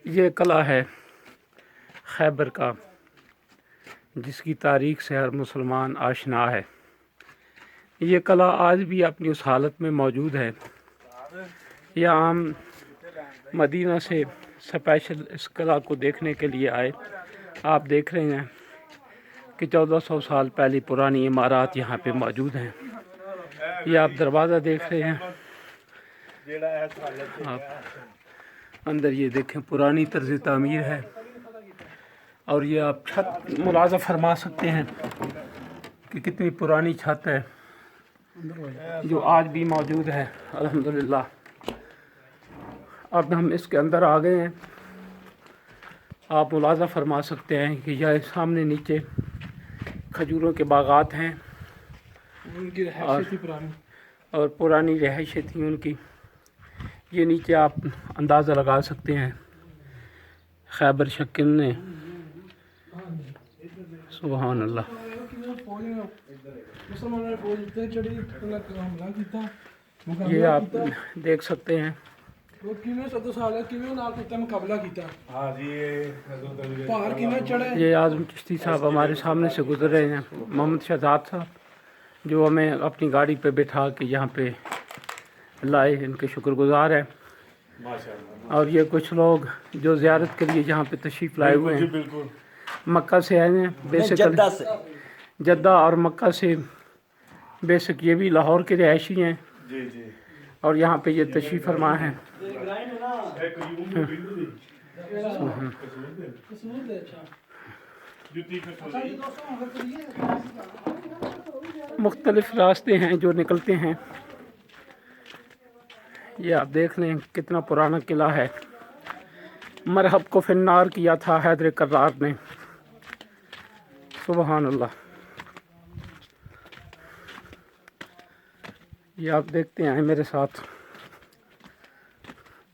یہ قلعہ ہے خیبر کا، جس کی تاریخ سے ہر مسلمان آشنا ہے۔ یہ قلعہ آج بھی اپنی اس حالت میں موجود ہے۔ یہاں ہم مدینہ سے اسپیشل اس قلعہ کو دیکھنے کے لیے آئے۔ آپ دیکھ رہے ہیں کہ 1400 سال پہلی پرانی عمارات یہاں پہ موجود ہیں۔ یہ آپ دروازہ دیکھ رہے ہیں، آپ اندر یہ دیکھیں پرانی طرز تعمیر ہے، اور یہ آپ چھت ملاحظہ فرما سکتے ہیں کہ کتنی پرانی چھت ہے جو آج بھی موجود ہے الحمدللہ۔ اب ہم اس کے اندر آ گئے ہیں۔ آپ ملاحظہ فرما سکتے ہیں کہ یہ سامنے نیچے کھجوروں کے باغات ہیں، ان کی رہائشیں تھی پرانی، اور پرانی رہائشیں تھیں ان کی۔ یہ نیچے آپ اندازہ لگا سکتے ہیں خیبر شکن نے، سبحان اللہ۔ یہ آپ دیکھ سکتے ہیں، یہ اعظم چشتی صاحب ہمارے سامنے سے گزر رہے ہیں، محمد شہزاد صاحب، جو ہمیں اپنی گاڑی پہ بٹھا کے یہاں پہ لائے، ان کے شکر گزار ہیں۔ اور یہ کچھ لوگ جو زیارت کے لیے یہاں پہ تشریف لائے ہوئے ہیں، مکہ سے آئے ہیں، بیسیکلی جدہ اور مکہ سے، بیسک یہ بھی لاہور کے رہائشی ہیں، اور یہاں پہ یہ تشریف فرما ہیں۔ مختلف راستے ہیں جو نکلتے ہیں۔ یہ آپ دیکھ لیں کتنا پرانا قلعہ ہے۔ مرحب کو فی النار کیا تھا حیدر کرار نے، سبحان اللہ۔ یہ آپ دیکھتے ہیں میرے ساتھ،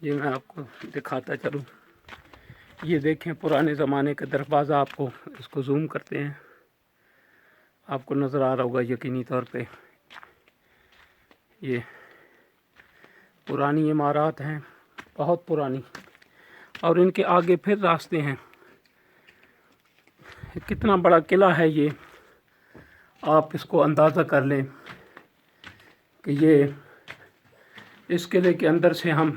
یہ میں آپ کو دکھاتا چلوں۔ یہ دیکھیں پرانے زمانے کا دروازہ، آپ کو اس کو زوم کرتے ہیں، آپ کو نظر آ رہا ہوگا یقینی طور پہ۔ یہ پرانی عمارات ہیں، بہت پرانی، اور ان کے آگے پھر راستے ہیں۔ کتنا بڑا قلعہ ہے یہ، آپ اس کو اندازہ کر لیں کہ یہ اس قلعے کے اندر سے ہم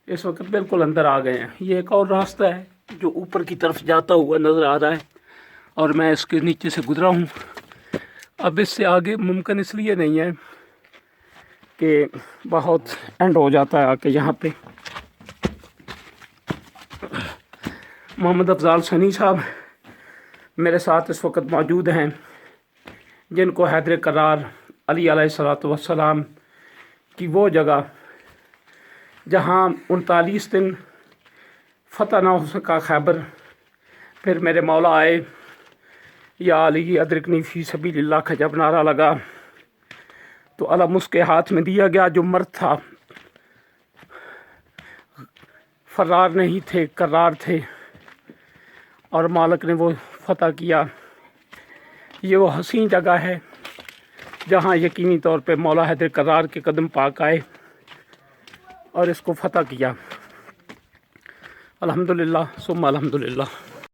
اس وقت بالکل اندر آ گئے ہیں۔ یہ ایک اور راستہ ہے جو اوپر کی طرف جاتا ہوا نظر آ رہا ہے، اور میں اس کے نیچے سے گزرا ہوں۔ اب اس سے آگے ممکن اس لیے نہیں ہے کہ بہت اینڈ ہو جاتا ہے آ کے یہاں پہ۔ محمد افضال سنی صاحب میرے ساتھ اس وقت موجود ہیں، جن کو حیدر کرار علی علیہ الصلوۃ والسلام کی وہ جگہ جہاں 39 دن فتح نہ ہو سکا خیبر، پھر میرے مولا آئے، یا علی ادرکنی فی سبیل اللہ کا جب نعرہ لگا تو علم اس کے ہاتھ میں دیا گیا، جو مرد تھا، فرار نہیں تھے، کرار تھے، اور مالک نے وہ فتح کیا۔ یہ وہ حسین جگہ ہے جہاں یقینی طور پہ مولا حیدر کرار کے قدم پاک آئے اور اس کو فتح کیا۔ الحمدللہ ثم الحمدللہ۔